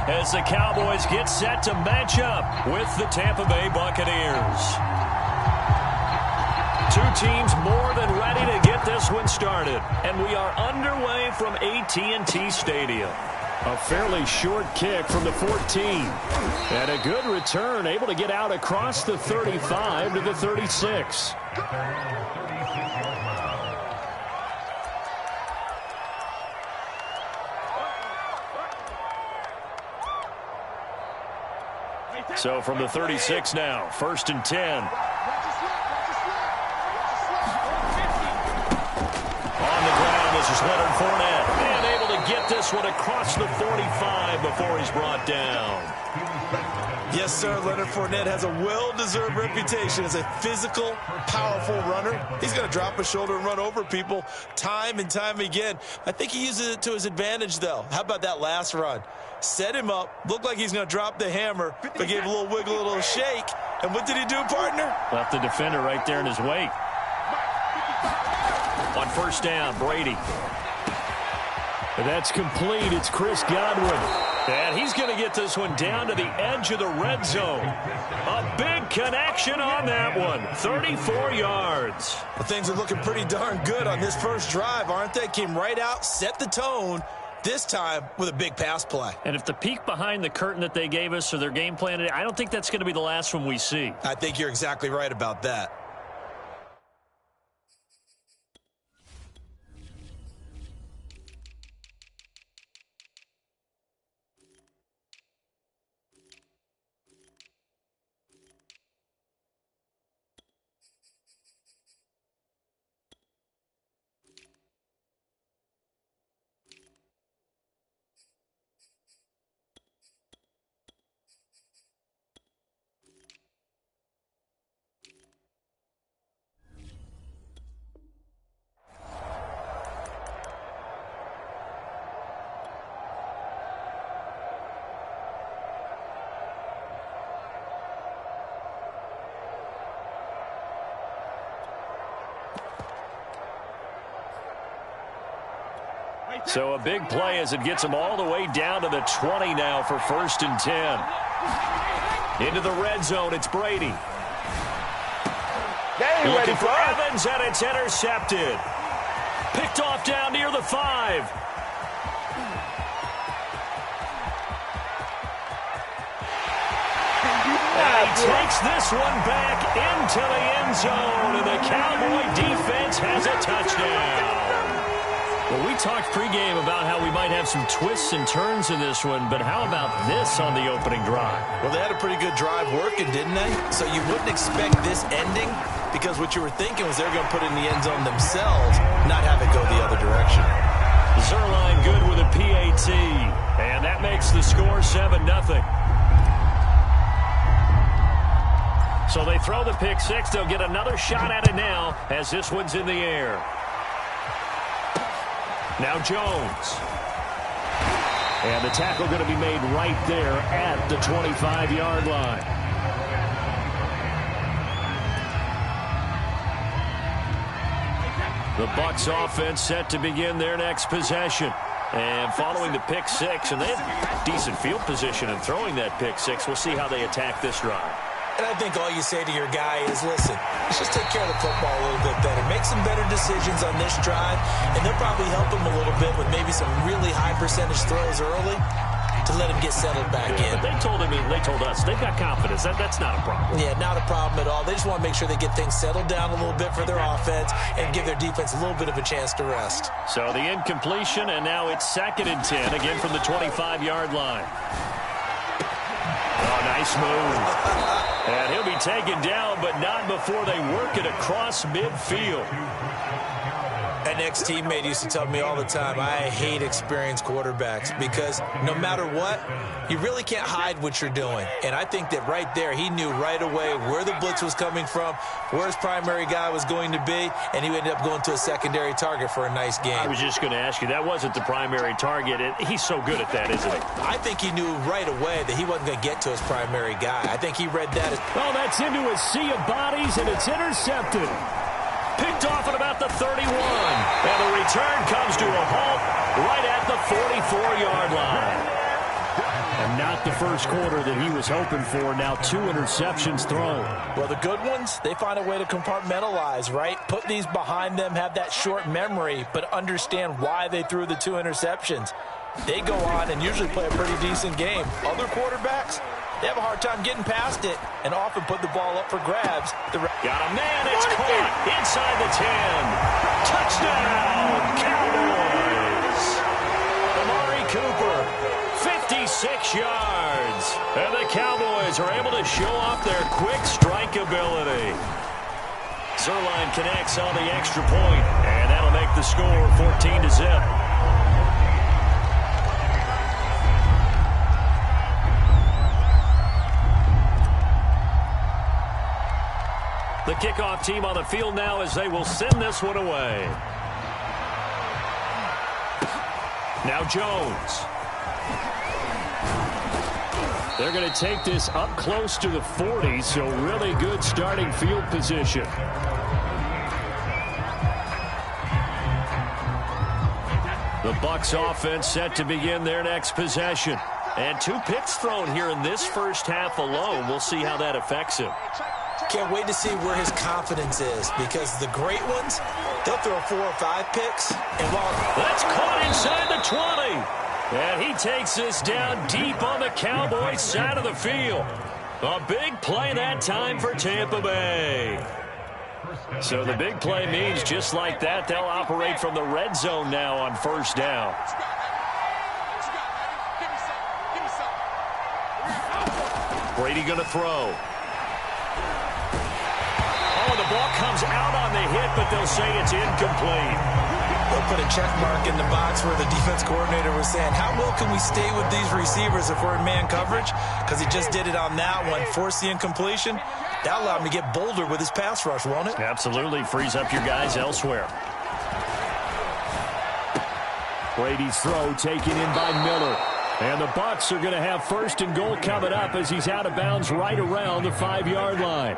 as the Cowboys get set to match up with the Tampa Bay Buccaneers. Two teams more than ready to get this one started, and we are underway from AT&T Stadium. A fairly short kick from the 14. And a good return, able to get out across the 35 to the 36. So from the 36 now, 1st and 10. On the ground, this is Leonard Fournette. And able to get this one across the 45 before he's brought down. Yes, sir. Leonard Fournette has a well-deserved reputation as a physical, powerful runner. He's going to drop his shoulder and run over people time and time again. I think he uses it to his advantage, though. How about that last run? Set him up, looked like he's going to drop the hammer, but gave a little wiggle, a little shake. And what did he do, partner? Left the defender right there in his wake. On 1st down, Brady. That's complete. It's Chris Godwin. And he's going to get this one down to the edge of the red zone. A big connection on that one. 34 yards. Well, things are looking pretty darn good on this first drive, aren't they? Came right out, set the tone, this time with a big pass play. And if the peek behind the curtain that they gave us or their game plan, I don't think that's going to be the last one we see. I think you're exactly right about that. So a big play as it gets them all the way down to the 20 now for 1st and 10. Into the red zone, it's Brady. Looking for Evans, and it's intercepted. Picked off down near the 5. And he takes this one back into the end zone, and the Cowboy defense has a touchdown. Well, we talked pregame about how we might have some twists and turns in this one, but how about this on the opening drive? Well, they had a pretty good drive working, didn't they? So you wouldn't expect this ending, because what you were thinking was they were going to put it in the end zone themselves, not have it go the other direction. Zerline good with a PAT, and that makes the score 7-0. So they throw the pick six. They'll get another shot at it now as this one's in the air. Now Jones. And the tackle going to be made right there at the 25-yard line. The Bucs offense set to begin their next possession. And following the pick six, and they have decent field position in throwing that pick six. We'll see how they attack this drive. And I think all you say to your guy is, listen, let's just take care of the football a little bit better. Make some better decisions on this drive, and they'll probably help him a little bit with maybe some really high percentage throws early to let him get settled back in. But they told him, they told us, they've got confidence. That's not a problem. Yeah, not a problem at all. They just want to make sure they get things settled down a little bit for their offense and give their defense a little bit of a chance to rest. So the incompletion, and now it's 2nd and 10, again from the 25-yard line. Oh, nice move. And he'll be taken down, but not before they work it across midfield. An ex-teammate used to tell me all the time, I hate experienced quarterbacks because no matter what, you really can't hide what you're doing. And I think that right there, he knew right away where the blitz was coming from, where his primary guy was going to be, and he ended up going to a secondary target for a nice game. I was just going to ask you, that wasn't the primary target. He's so good at that, isn't he? I think he knew right away that he wasn't going to get to his primary guy. I think he read that as... Oh, that's into a sea of bodies, and it's intercepted. Picked off at about the 31. And the return comes to a halt right at the 44-yard line. And Not the first quarter that he was hoping for. Now 2 interceptions thrown. Well, the good ones, they find a way to compartmentalize, right? Put these behind them, have that short memory, but understand why they threw the 2 interceptions. They go on and usually play a pretty decent game. Other quarterbacks, they have a hard time getting past it and often put the ball up for grabs. Got a man, it's caught inside the 10. Touchdown, Cowboys. Amari Cooper, 56 yards. And the Cowboys are able to show off their quick strike ability. Zerline connects on the extra point, and that'll make the score 14-0. The kickoff team on the field now as they will send this one away. Now Jones. They're going to take this up close to the 40, so really good starting field position. The Bucs offense set to begin their next possession. And 2 picks thrown here in this first half alone. We'll see how that affects him. Can't wait to see where his confidence is, because the great ones, they'll throw 4 or 5 picks. And while that's caught inside the 20. And he takes this down deep on the Cowboys side of the field. A big play that time for Tampa Bay. So the big play means just like that, they'll operate from the red zone now on first down. Brady going to throw. Oh, the ball comes out on the hit, but they'll say it's incomplete. They'll put a check mark in the box where the defense coordinator was saying, how well can we stay with these receivers if we're in man coverage? Because he just did it on that one, forced the incompletion. That allowed him to get bolder with his pass rush, won't it? Absolutely. Frees up your guys elsewhere. Brady's throw taken in by Miller. And the Bucs are going to have first and goal coming up as he's out of bounds right around the 5-yard line.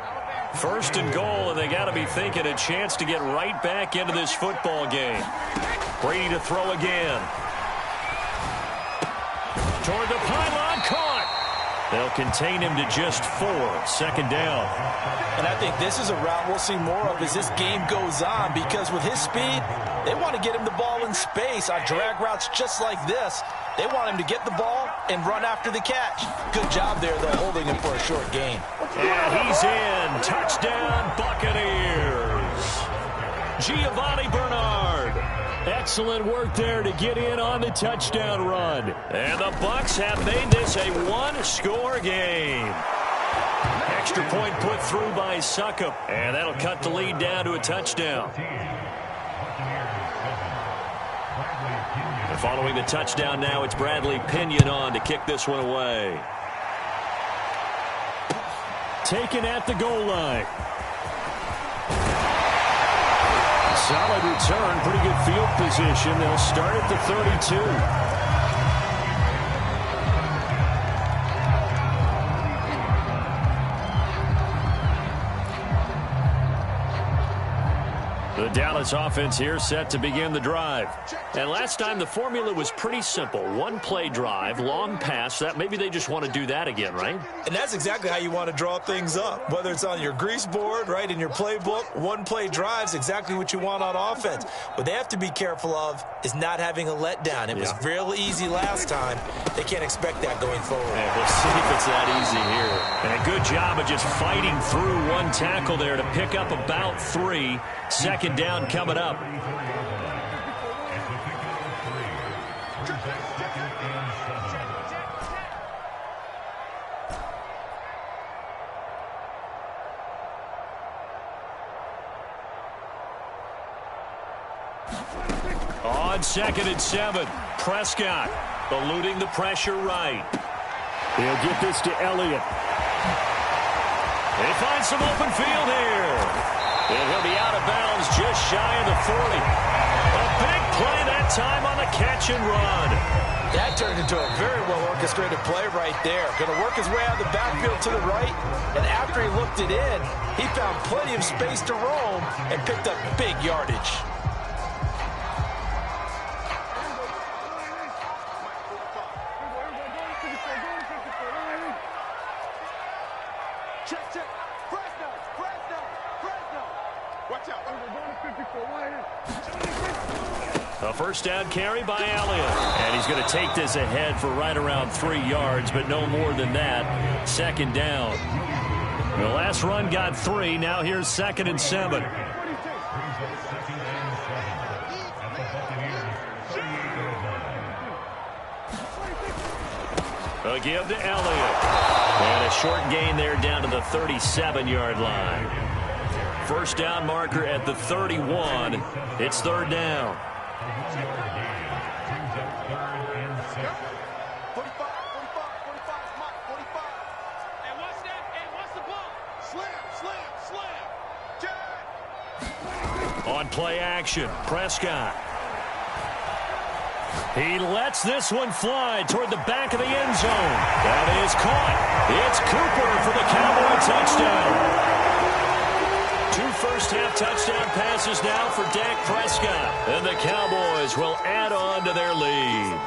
First and goal, and they got to be thinking a chance to get right back into this football game. Brady to throw again. Toward the pylon, caught. They'll contain him to just 4. Second down. And I think this is a route we'll see more of as this game goes on, because with his speed, they want to get him the ball in space on drag routes just like this. They want him to get the ball and run after the catch. Good job there, though, holding him for a short gain. And he's in. Touchdown, Buccaneers. Giovanni Bernard. Excellent work there to get in on the touchdown run. And the Bucs have made this a 1-score game. Extra point put through by Succop. And that'll cut the lead down to a touchdown. And following the touchdown now, it's Bradley Pinion on to kick this one away. Taken at the goal line. Solid return, pretty good field position. They'll start at the 32. The Dallas offense here set to begin the drive. And last time the formula was pretty simple. 1-play drive, long pass. That maybe they just want to do that again, right? And that's exactly how you want to draw things up. Whether it's on your grease board, right, in your playbook, 1-play drives exactly what you want on offense. What they have to be careful of is not having a letdown. It was real easy last time. They can't expect that going forward. And we'll see if it's that easy here. And a good job of just fighting through one tackle there to pick up about 3. Second down coming up. On 2nd and 7, Prescott eluding the pressure right. He'll get this to Elliott. They find some open field here. And he'll be out of bounds just shy of the 40. A big play that time on the catch and run. That turned into a very well-orchestrated play right there. Going to work his way out of the backfield to the right. And after he looked it in, he found plenty of space to roam and picked up big yardage. A first down carry by Elliott. And he's going to take this ahead for right around 3 yards, but no more than that. Second down. The last run got 3. Now here's 2nd and 7. A give to Elliott. And a short gain there down to the 37-yard line. First down marker at the 31. It's 3rd down. 45. And what's that? And what's the ball? Slam. On play action, Prescott. He lets this one fly toward the back of the end zone. That is caught. It's Cooper for the Cowboy touchdown. 2 first-half touchdown passes now for Dak Prescott. And the Cowboys will add on to their lead.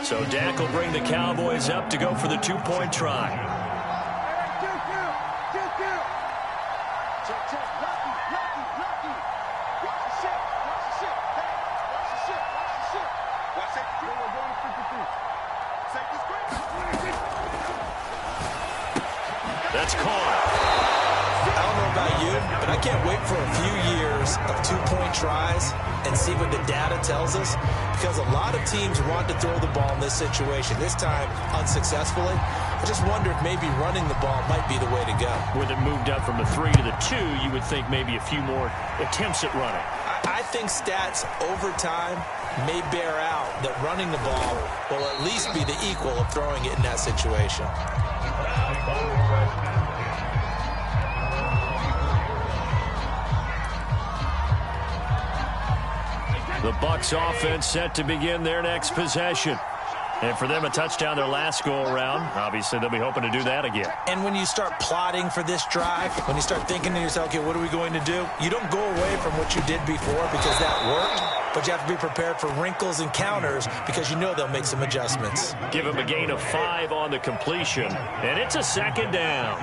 So Dak will bring the Cowboys up to go for the 2-point try. That's caught. I don't know about you, but I can't wait for a few years of 2-point tries and see what the data tells us, because a lot of teams want to throw the ball in this situation, this time unsuccessfully. I just wonder if maybe running the ball might be the way to go. With it moved up from the 3 to the 2, you would think maybe a few more attempts at running. I think stats over time may bear out that running the ball will at least be the equal of throwing it in that situation. The Bucs offense set to begin their next possession. And for them, a touchdown their last go-around. Obviously, they'll be hoping to do that again. And when you start plotting for this drive, when you start thinking to yourself, okay, what are we going to do? You don't go away from what you did before because that worked, but you have to be prepared for wrinkles and counters because you know they'll make some adjustments. Give him a gain of 5 on the completion, and it's a 2nd down.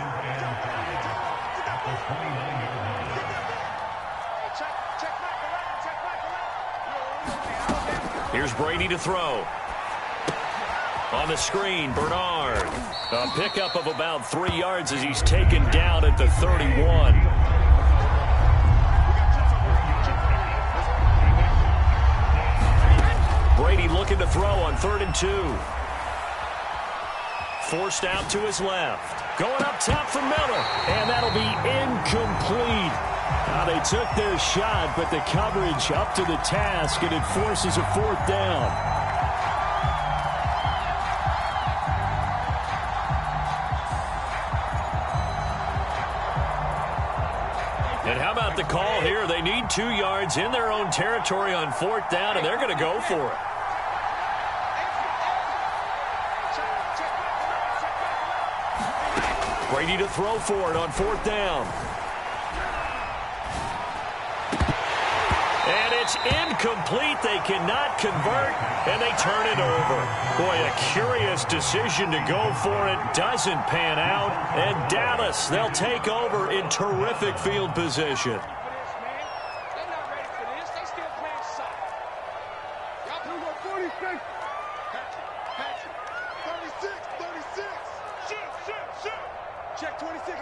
Here's Brady to throw. On the screen, Bernard. A pickup of about 3 yards as he's taken down at the 31. Brady looking to throw on 3rd and 2. Forced out to his left. Going up top for Miller. And that'll be incomplete. Now they took their shot, but the coverage up to the task, and it forces a 4th down. And how about the call here? They need 2 yards in their own territory on 4th down, and they're going to go for it. Brady to throw for it on 4th down. And it's incomplete. They cannot convert, and they turn it over. Boy, a curious decision to go for it. Doesn't pan out. And Dallas, they'll take over in terrific field position. Check 26.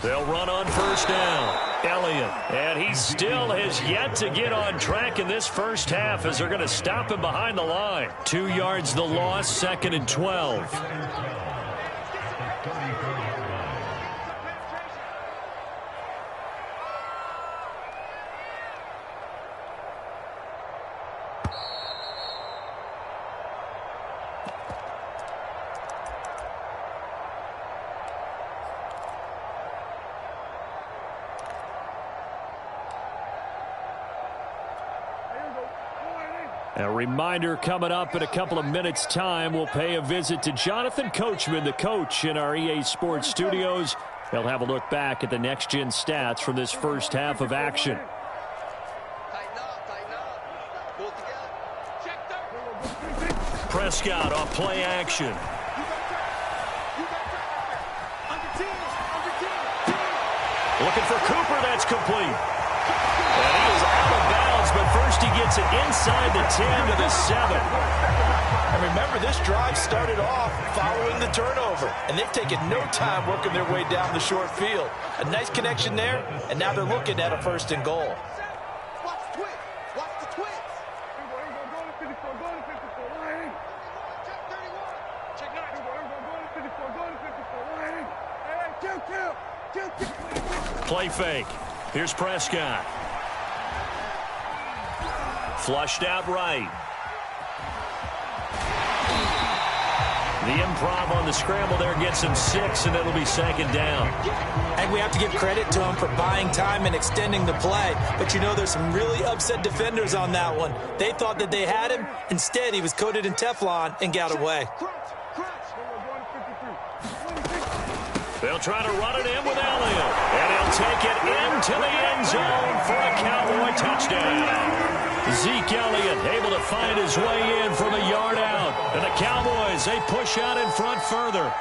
They'll run on 1st down. Elliott, and he still has yet to get on track in this first half as they're going to stop him behind the line. 2 yards the loss, 2nd and 12. A reminder coming up in a couple of minutes' time. We'll pay a visit to Jonathan Coachman, the coach in our EA Sports studios. They'll have a look back at the next-gen stats from this first half of action. Prescott off play action. Looking for Cooper, that's complete. And he is out of bounds, but first he gets it inside the 10 to the 7. And remember, this drive started off following the turnover, and they've taken no time working their way down the short field. A nice connection there, and now they're looking at a 1st and goal. Watch the twist. Watch the twist. Check 31. Check 9. Play fake. Here's Prescott. Flushed out right. The improv on the scramble there gets him 6, and it'll be 2nd down. And we have to give credit to him for buying time and extending the play. But you know, there's some really upset defenders on that one. They thought that they had him. Instead, he was coated in Teflon and got away. They'll try to run it in with Elliott. And he'll take it into the end zone for a Cowboy touchdown. Zeke Elliott able to find his way in from a yard out. And the Cowboys, they push out in front further.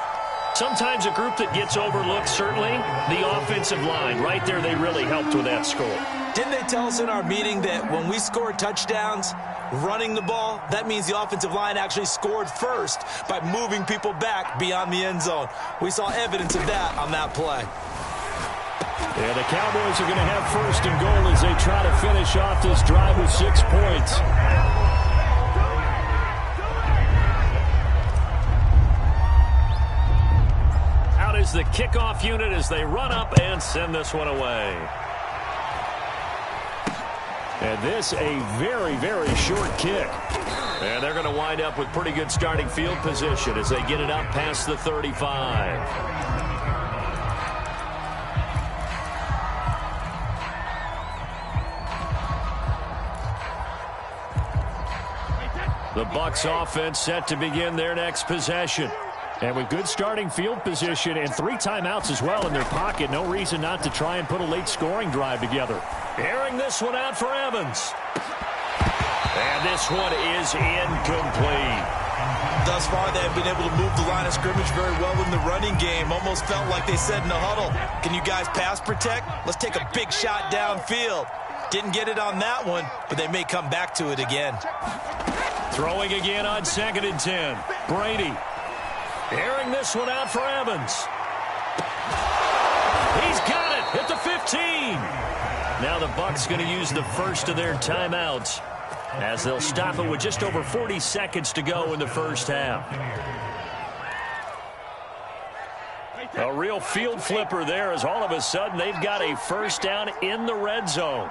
Sometimes a group that gets overlooked, certainly, the offensive line. Right there, they really helped with that score. Didn't they tell us in our meeting that when we score touchdowns, running the ball, that means the offensive line actually scored first by moving people back beyond the end zone? We saw evidence of that on that play. Yeah, the Cowboys are going to have 1st and goal as they try to finish off this drive with 6 points. Out is the kickoff unit as they run up and send this one away. And this a very, very short kick. And they're going to wind up with pretty good starting field position as they get it up past the 35. The Bucs offense set to begin their next possession. And with good starting field position and 3 timeouts as well in their pocket, no reason not to try and put a late scoring drive together. Airing this one out for Evans. And this one is incomplete. Thus far, they have been able to move the line of scrimmage very well in the running game. Almost felt like they said in the huddle, can you guys pass protect? Let's take a big shot downfield. Didn't get it on that one, but they may come back to it again. Throwing again on 2nd and 10. Brady airing this one out for Evans. He's got it at the 15. Now the Bucs going to use the first of their timeouts as they'll stop it with just over 40 seconds to go in the first half. A real field flipper there as all of a sudden they've got a 1st down in the red zone.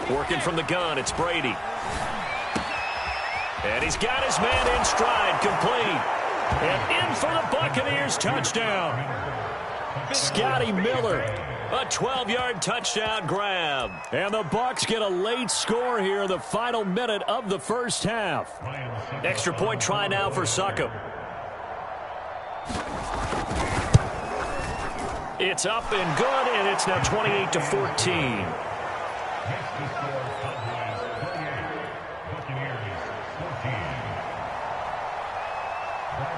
Working from the gun, it's Brady. And he's got his man in stride, complete. And in for the Buccaneers touchdown. Scotty Miller, a 12-yard touchdown grab. And the Bucs get a late score here in the final minute of the first half. Extra point try now for Succop. It's up and good, and it's now 28-14.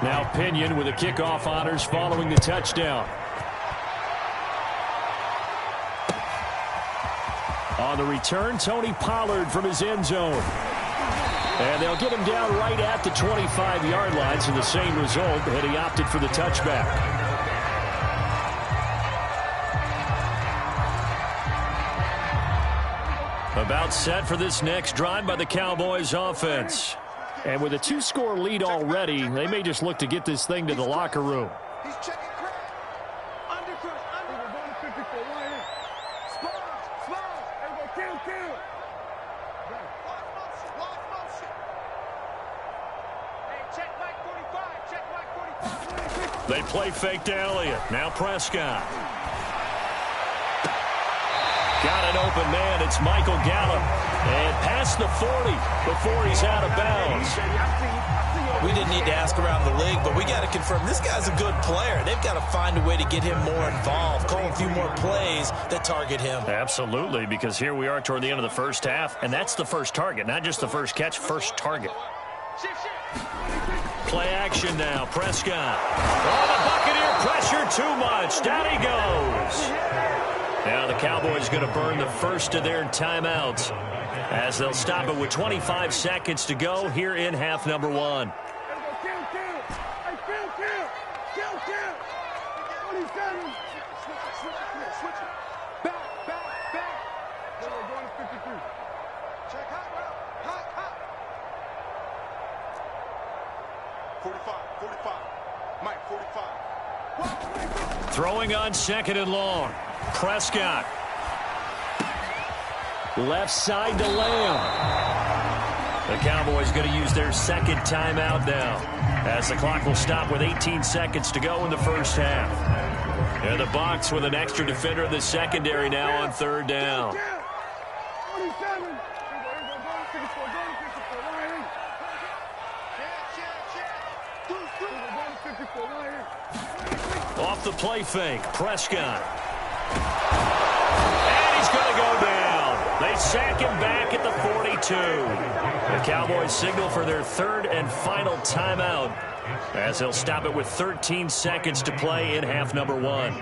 Now Pinion with the kickoff honors following the touchdown. On the return, Tony Pollard from his end zone. And they'll get him down right at the 25-yard line, so the same result, and he opted for the touchback. About set for this next drive by the Cowboys offense. And with a 2-score lead already, they may just look to get this thing to the locker room. He's checking crack. Under. We're going to 54. Right here. Small. Everybody kill. Lost motion. Hey, check Mike 45. They play fake to Elliott. Now Prescott. Got an open man. It's Michael Gallup. And past the 40 before he's out of bounds. We didn't need to ask around the league, but we got to confirm this guy's a good player. They've got to find a way to get him more involved, call a few more plays that target him. Absolutely, because here we are toward the end of the first half, and that's the first target, not just the first catch, first target. Play action now. Prescott. Oh, the Buccaneer pressure too much. Down he goes. Now the Cowboys going to burn the first of their timeouts as they'll stop it with 25 seconds to go here in half number 1. Throwing on 2nd and long. Prescott. Left side to Lamb. The Cowboys going to use their second timeout now as the clock will stop with 18 seconds to go in the first half. And the Bucs with an extra defender in the secondary now on 3rd down. Off the play fake, Prescott. And he's going to go down. They sack him back at the 42. The Cowboys signal for their 3rd and final timeout as they'll stop it with 13 seconds to play in half number 1.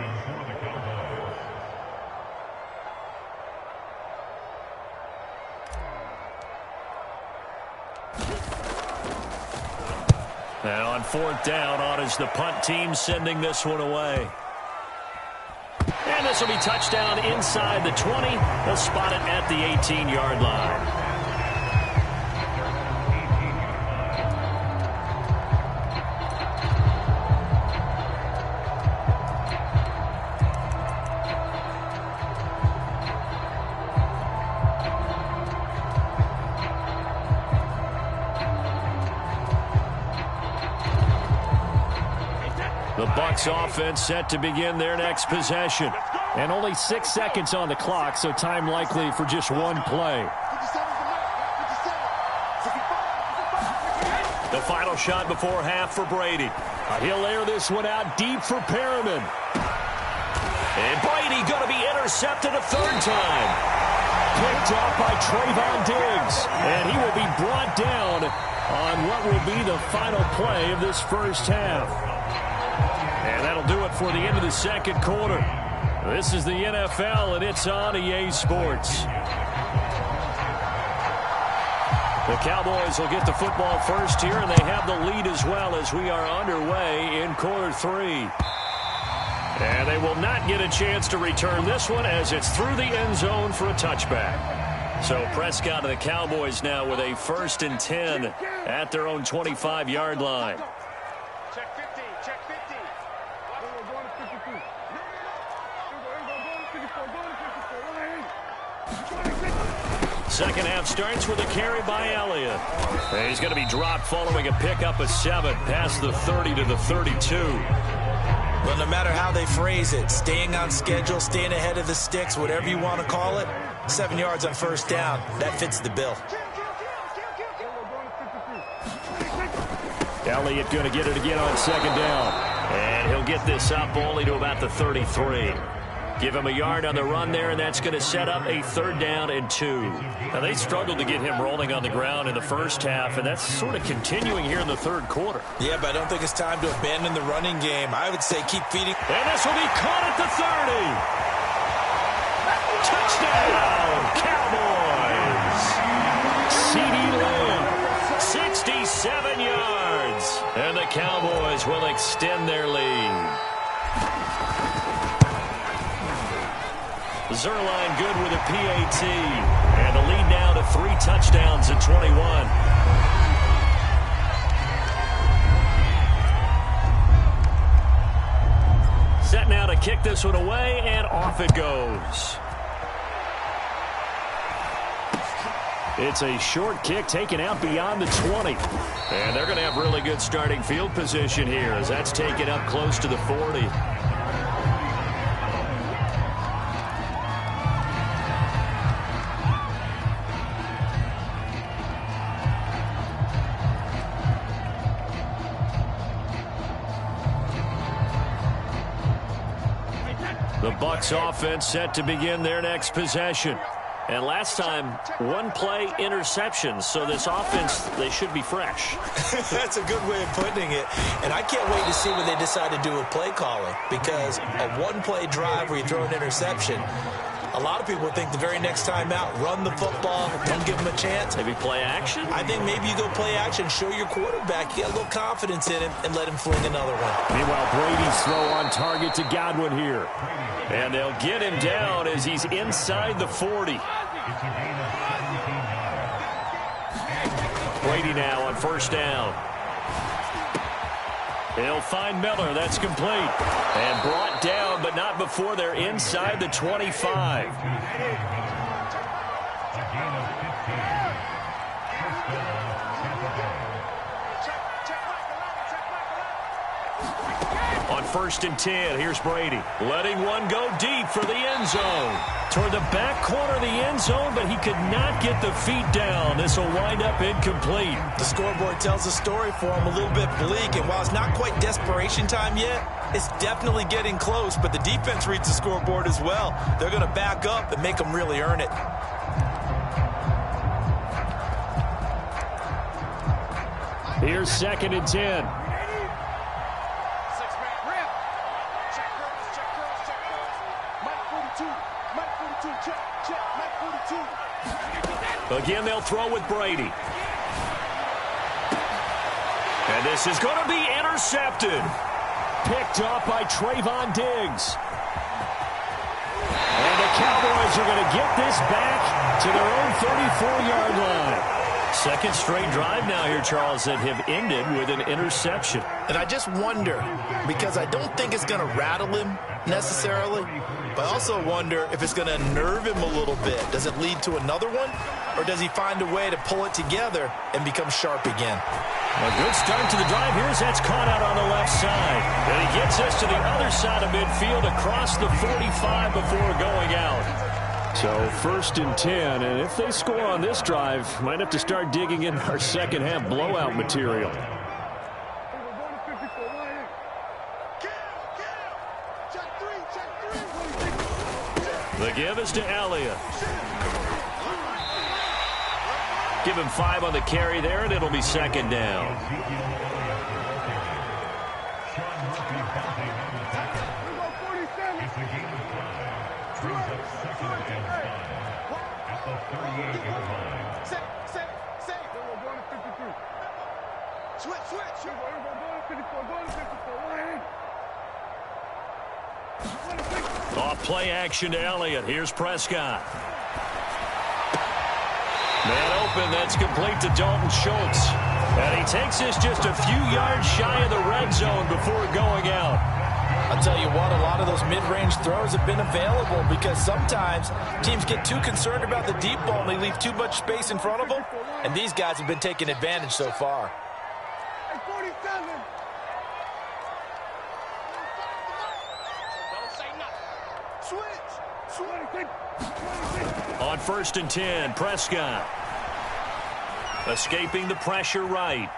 Now on 4th down, on is the punt team sending this one away. And this will be touchdown inside the 20. They'll spot it at the 18-yard line. The Bucs offense set to begin their next possession. And only 6 seconds on the clock, so time likely for just one play. The final shot before half for Brady. He'll air this one out deep for Perriman. And Brady going to be intercepted a 3rd time. Picked off by Trayvon Diggs. And he will be brought down on what will be the final play of this first half. And that'll do it for the end of the second quarter. This is the NFL, and it's on EA Sports. The Cowboys will get the football first here, and they have the lead as well as we are underway in quarter 3. And they will not get a chance to return this one as it's through the end zone for a touchback. So Prescott and the Cowboys now with a 1st and 10 at their own 25-yard line. Check 50, check 50. Second half starts with a carry by Elliott. And he's going to be dropped following a pickup of 7 past the 30 to the 32. Well, no matter how they phrase it, staying on schedule, staying ahead of the sticks, whatever you want to call it, 7 yards on 1st down, that fits the bill. Elliott going to get it again on 2nd down. And he'll get this up only to about the 33. Give him a yard on the run there, and that's going to set up a 3rd down and 2. Now, they struggled to get him rolling on the ground in the first half, and that's sort of continuing here in the 3rd quarter. Yeah, but I don't think it's time to abandon the running game. I would say keep feeding. And this will be caught at the 30. Touchdown, Cowboys. CeeDee Lamb, 67 yards. And the Cowboys will extend their lead. Zerline good with a PAT. And the lead now to 3 touchdowns at 21. Set now to kick this one away, and off it goes. It's a short kick taken out beyond the 20. And they're going to have really good starting field position here as that's taken up close to the 40. The Bucs offense set to begin their next possession. And last time, one play interception. So this offense, they should be fresh. That's a good way of putting it. And I can't wait to see what they decide to do with play calling. Because a one-play drive where you throw an interception, a lot of people think the very next time out, run the football, don't give them a chance. Maybe play action? I think maybe you go play action, show your quarterback, get a little confidence in him, and let him fling another one. Meanwhile, Brady's throw on target to Godwin here. And they'll get him down as he's inside the 40. Brady now on first down. He'll find Miller. That's complete. And brought down, but not before they're inside the 25. On first and 10, here's Brady. Letting one go deep for the end zone. Toward the back corner of the end zone, but he could not get the feet down. This will wind up incomplete. The scoreboard tells a story for him, a little bit bleak, and while it's not quite desperation time yet, it's definitely getting close, but the defense reads the scoreboard as well. They're going to back up and make them really earn it. Here's second and 10. Again, they'll throw with Brady. And this is going to be intercepted. Picked up by Trayvon Diggs. And the Cowboys are going to get this back to their own 34-yard line. Second straight drive now here, Charles, that have ended with an interception. And I just wonder, because I don't think it's going to rattle him necessarily, but I also wonder if it's going to nerve him a little bit. Does it lead to another one, or does he find a way to pull it together and become sharp again? A good start to the drive here as that's caught out on the left side. And he gets us to the other side of midfield across the 45 before going out. So first and 10, and if they score on this drive, might have to start digging in our second half blowout material. The give is to Elliott. Give him 5 on the carry there, and it'll be second down. Off play action to Elliott. Here's Prescott. Man open, that's complete to Dalton Schultz. And he takes this just a few yards shy of the red zone before going out. I'll tell you what, a lot of those mid-range throws have been available because sometimes teams get too concerned about the deep ball and they leave too much space in front of them. And these guys have been taking advantage so far. On first and 10, Prescott. Escaping the pressure right.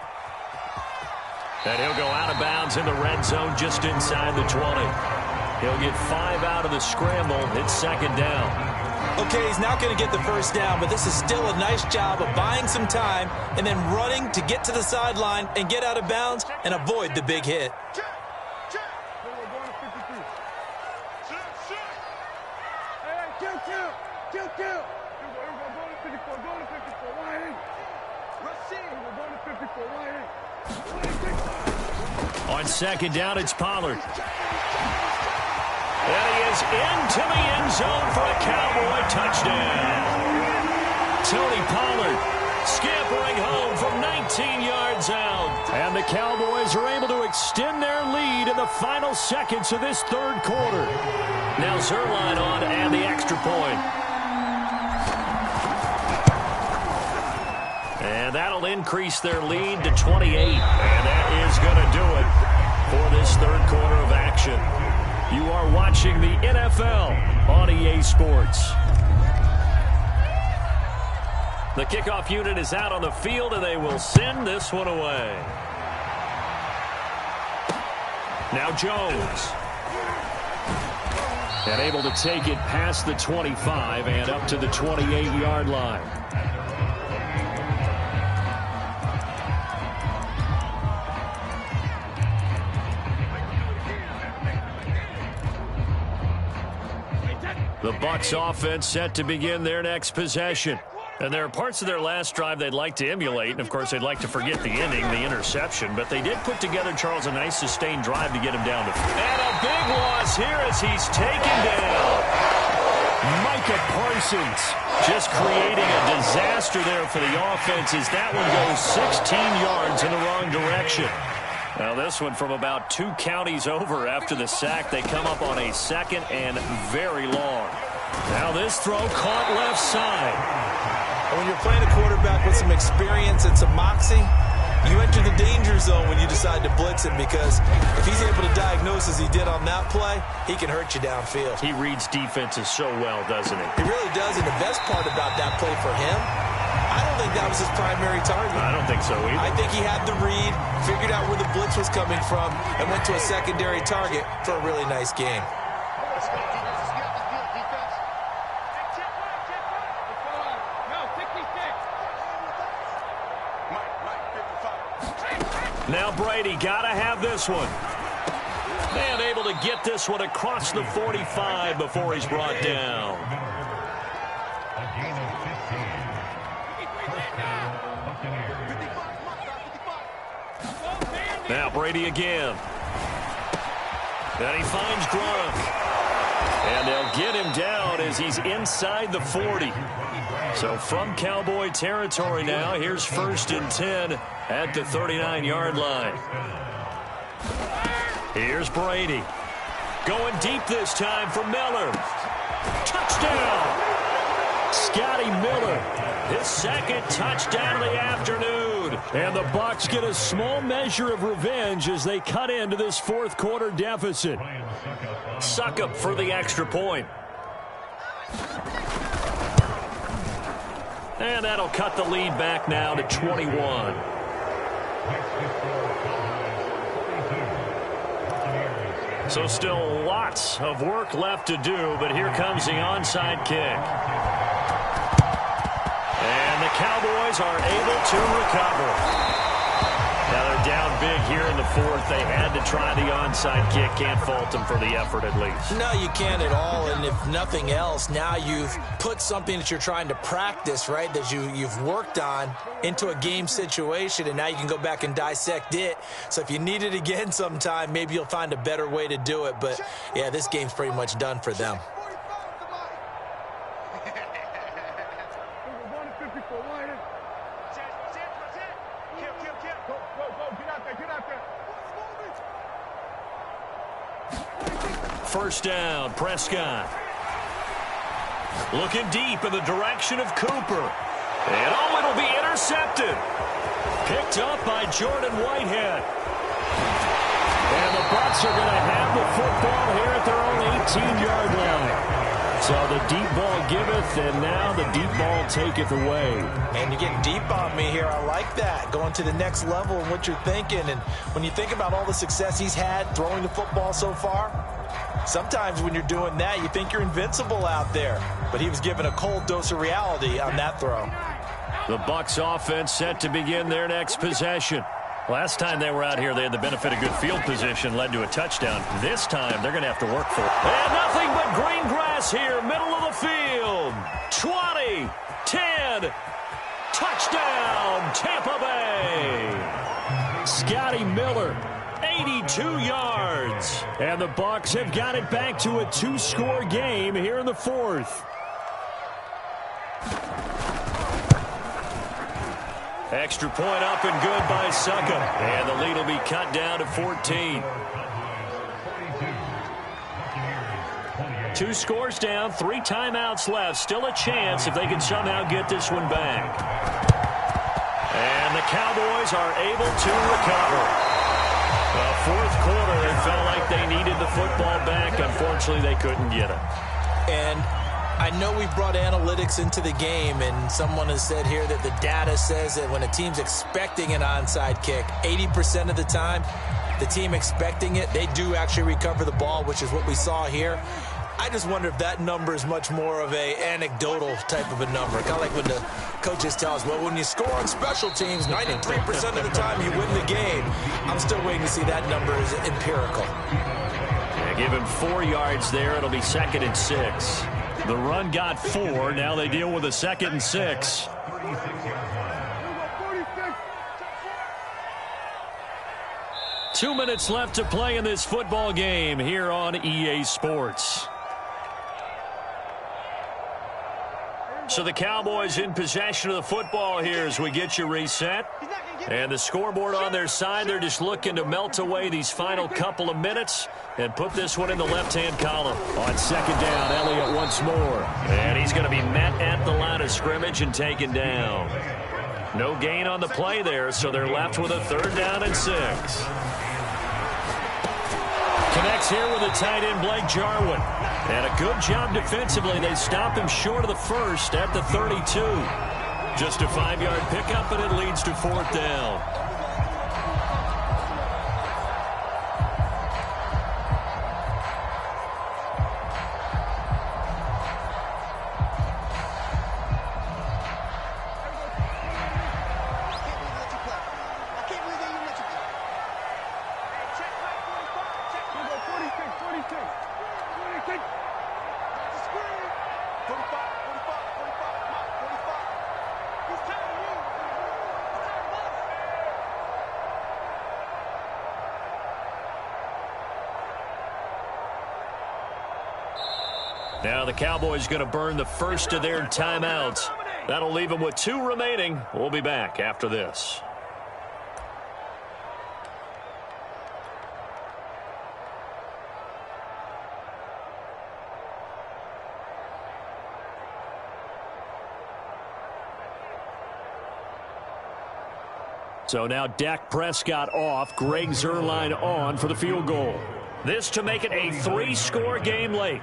And he'll go out of bounds in the red zone just inside the 20. He'll get 5 out of the scramble. It's second down. Okay, he's not going to get the first down, but this is still a nice job of buying some time and then running to get to the sideline and get out of bounds and avoid the big hit. On second down, it's Pollard. And he is into the end zone for a Cowboy touchdown. Tony Pollard scampering home from 19 yards out. And the Cowboys are able to extend their lead in the final seconds of this third quarter. Now Zerline on and the extra point. And that'll increase their lead to 28. And that is going to do it for this third quarter of action. You are watching the NFL on EA Sports. The kickoff unit is out on the field, and they will send this one away. Now Jones. And able to take it past the 25 and up to the 28-yard line. The Bucs offense set to begin their next possession. And there are parts of their last drive they'd like to emulate, and of course they'd like to forget the ending, the interception, but they did put together, Charles, a nice sustained drive to get him down to. And a big loss here as he's taken down. Micah Parsons just creating a disaster there for the offense as that one goes 16 yards in the wrong direction. Now this one from about 2 counties over after the sack. They come up on a 2nd and very long. Now this throw caught left side. When you're playing a quarterback with some experience and some moxie, you enter the danger zone when you decide to blitz him, because if he's able to diagnose as he did on that play, he can hurt you downfield. He reads defenses so well, doesn't he? He really does, and the best part about that play for him, I don't think that was his primary target. I don't think so either. I think he had the read, figured out where the blitz was coming from, and went to a secondary target for a really nice game. Now Brady got to have this one. And able to get this one across the 45 before he's brought down. Now Brady again. And he finds Gronk. And they'll get him down as he's inside the 40. So from Cowboy territory now, here's 1st and 10 at the 39-yard line. Here's Brady. Going deep this time for Miller. Touchdown! Scotty Miller, his 2nd touchdown of the afternoon. And the Bucs get a small measure of revenge as they cut into this 4th quarter deficit. Succop for the extra point. And that'll cut the lead back now to 21. So still lots of work left to do, but here comes the onside kick. And the Cowboys are able to recover. Now they're down big here in the 4th. They had to try the onside kick. Can't fault them for the effort at least. No, you can't at all. And if nothing else, now you've put something that you're trying to practice, right, that you've worked on into a game situation, and now you can go back and dissect it. So if you need it again sometime, maybe you'll find a better way to do it. But, yeah, this game's pretty much done for them. First down, Prescott. Looking deep in the direction of Cooper. And oh, it'll be intercepted. Picked up by Jordan Whitehead. And the Bucs are going to have the football here at their own 18-yard line. So the deep ball giveth, and now the deep ball taketh away. And you're getting deep on me here. I like that. Going to the next level and what you're thinking. And when you think about all the success he's had throwing the football so far, sometimes when you're doing that, you think you're invincible out there. But he was given a cold dose of reality on that throw. The Bucs offense set to begin their next possession. Last time they were out here, they had the benefit of good field position, led to a touchdown. This time, they're going to have to work for it. And nothing but green grass here, middle of the field. 20, 10, touchdown, Tampa Bay. Scotty Miller, 82 yards. And the Bucs have got it back to a 2-score game here in the 4th. Extra point up and good by Succop. And the lead will be cut down to 14. 2 scores down, 3 timeouts left. Still a chance if they can somehow get this one back. And the Cowboys are able to recover. The 4th quarter, they felt like they needed the football back. Unfortunately, they couldn't get it. And I know we brought analytics into the game, and someone has said here that the data says that when a team's expecting an onside kick, 80% of the time, the team expecting it, they do actually recover the ball, which is what we saw here. I just wonder if that number is much more of a anecdotal type of a number. Kind of like when the coaches tell us, well, when you score on special teams, 93% of the time you win the game. I'm still waiting to see that number is empirical. Yeah, give him 4 yards there. It'll be 2nd and 6. The run got 4. Now they deal with a 2nd and 6. Two minutes left to play in this football game here on EA Sports. So the Cowboys in possession of the football here as we get you reset. And the scoreboard on their side, they're just looking to melt away these final couple of minutes and put this one in the left-hand column. On 2nd down, Elliott once more. And he's going to be met at the line of scrimmage and taken down. No gain on the play there, so they're left with a 3rd down and 6. Connects here with a tight end, Blake Jarwin. And a good job defensively. They stop him short of the first at the 32. Just a 5-yard pickup, and it leads to 4th down. Now the Cowboys going to burn the first of their timeouts. That'll leave them with 2 remaining. We'll be back after this. So now Dak Prescott off, Greg Zuerlein on for the field goal. This to make it a 3-score game late.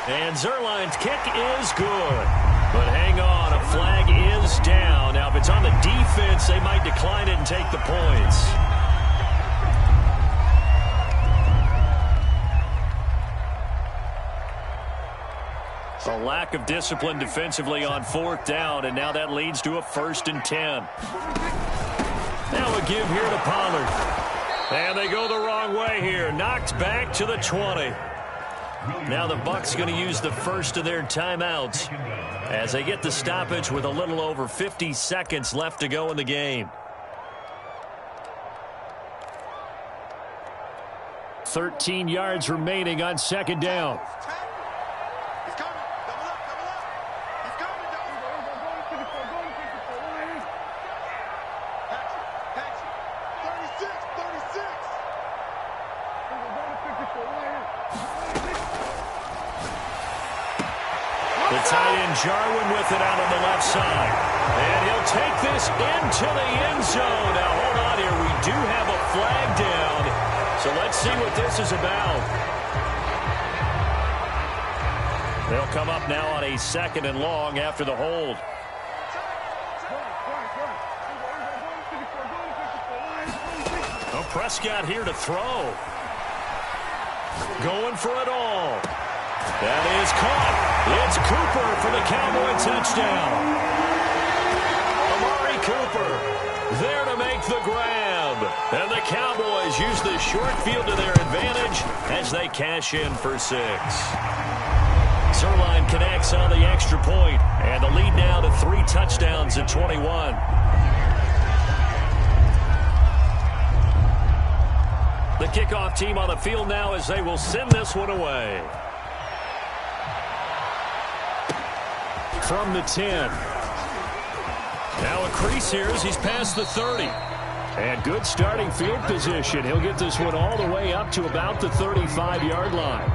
And Zuerlein's kick is good. But hang on, a flag is down. Now, if it's on the defense, they might decline it and take the points. A lack of discipline defensively on 4th down, and now that leads to a 1st and 10. Now a give here to Pollard. And they go the wrong way here. Knocked back to the 20. Now the Bucs going to use the first of their timeouts as they get the stoppage with a little over 50 seconds left to go in the game. 13 yards remaining on 2nd down. Tight end Jarwin with it out on the left side. And he'll take this into the end zone. Now, hold on here. We do have a flag down. So let's see what this is about. They'll come up now on a 2nd and long after the hold. Oh, Prescott here to throw. Going for it all. That is caught. It's Cooper for the Cowboy touchdown. Amari Cooper there to make the grab. And the Cowboys use the short field to their advantage as they cash in for 6. Zuerlein connects on the extra point, and the lead now to 3 touchdowns at 21. The kickoff team on the field now as they will send this one away. From the 10. Now a crease here as he's past the 30. And good starting field position. He'll get this one all the way up to about the 35-yard line.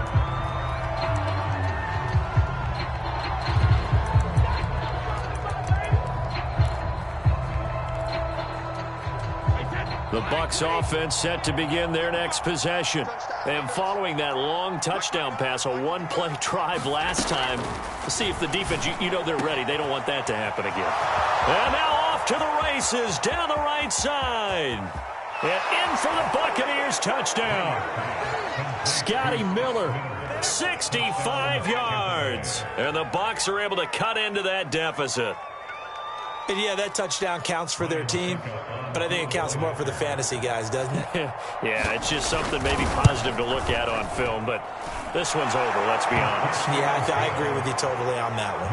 The Bucs offense set to begin their next possession. And following that long touchdown pass, a one-play drive last time, to see if the defense, you know they're ready. They don't want that to happen again. And now off to the races down the right side. And in for the Buccaneers touchdown. Scotty Miller, 65 yards. And the Bucs are able to cut into that deficit. And yeah, that touchdown counts for their team, but I think it counts more for the fantasy guys, doesn't it? Yeah, it's just something maybe positive to look at on film, but this one's over, let's be honest. Yeah, I agree with you totally on that one.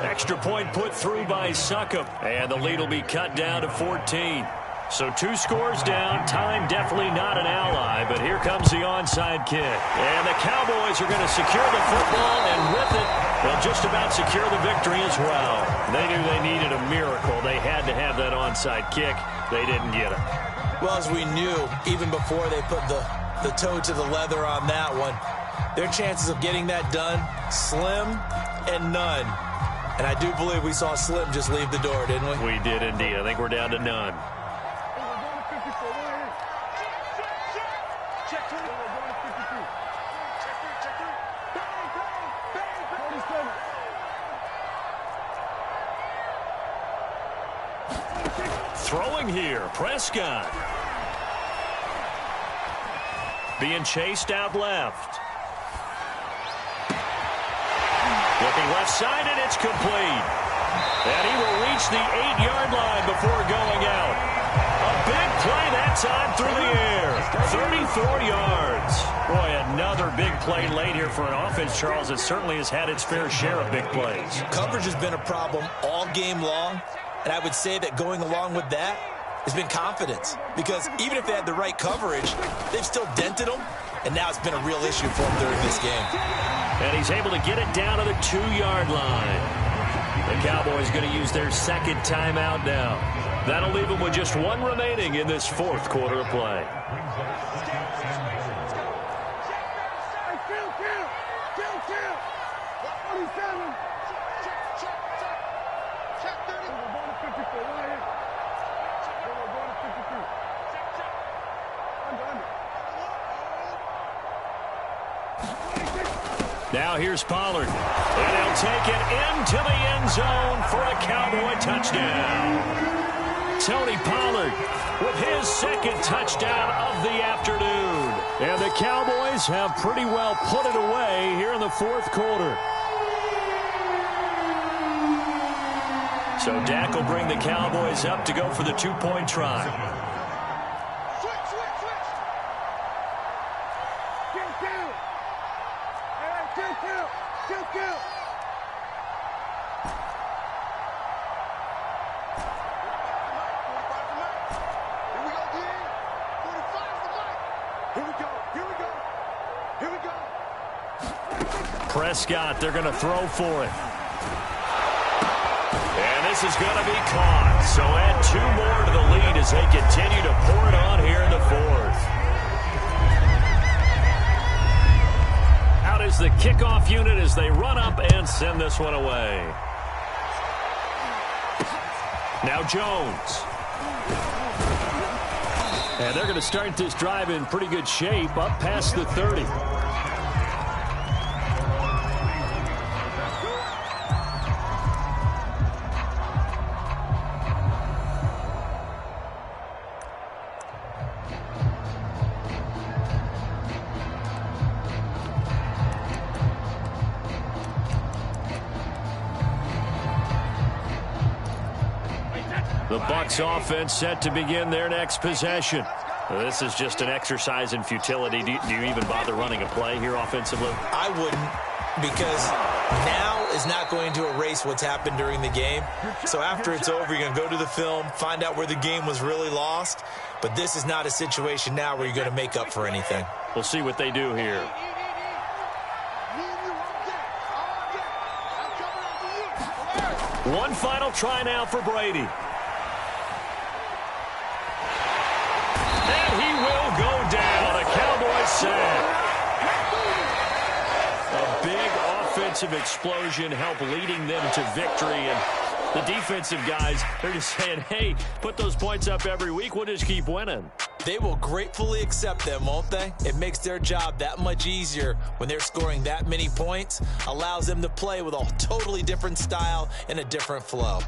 Extra point put through by Succop, and the lead will be cut down to 14. So 2 scores down, time definitely not an ally, but here comes the onside kick. And the Cowboys are going to secure the football, and with it, they'll just about secure the victory as well. They knew they needed a miracle. They had to have that onside kick. They didn't get it. Well, as we knew, even before they put the toe to the leather on that one, their chances of getting that done, slim and none. And I do believe we saw Slim just leave the door, didn't we? We did indeed. I think we're down to none. Throwing here, Prescott. Being chased out left. Looking left side, and it's complete. And he will reach the 8-yard line before going out. A big play that time through the air. 34 yards. Boy, another big play late here for an offense, Charles, that certainly has had its fair share of big plays. Coverage has been a problem all game long. And I would say that going along with that has been confidence. Because even if they had the right coverage, they've still dented them. And now it's been a real issue for them during this game. And he's able to get it down to the 2-yard line. The Cowboys going to use their second timeout now. That'll leave them with just 1 remaining in this 4th quarter of play. Now here's Pollard, and he'll take it into the end zone for a Cowboy touchdown. Tony Pollard with his 2nd touchdown of the afternoon. And the Cowboys have pretty well put it away here in the 4th quarter. So Dak will bring the Cowboys up to go for the 2-point try. Prescott, they're going to throw for it. And this is going to be caught. So add 2 more to the lead as they continue to pour it on here in the 4th. Out is the kickoff unit as they run up and send this one away. Now Jones. And they're going to start this drive in pretty good shape up past the 30. The Bucs offense set to begin their next possession. This is just an exercise in futility. Do you even bother running a play here offensively? I wouldn't, because now is not going to erase what's happened during the game. So after it's over, you're going to go to the film, find out where the game was really lost. But this is not a situation now where you're going to make up for anything. We'll see what they do here. One final try now for Brady. And he will go down. A Cowboy sack. A big offensive explosion helped leading them to victory. And the defensive guys, they're just saying, hey, put those points up every week. We'll just keep winning. They will gratefully accept them, won't they? It makes their job that much easier when they're scoring that many points. Allows them to play with a totally different style and a different flow.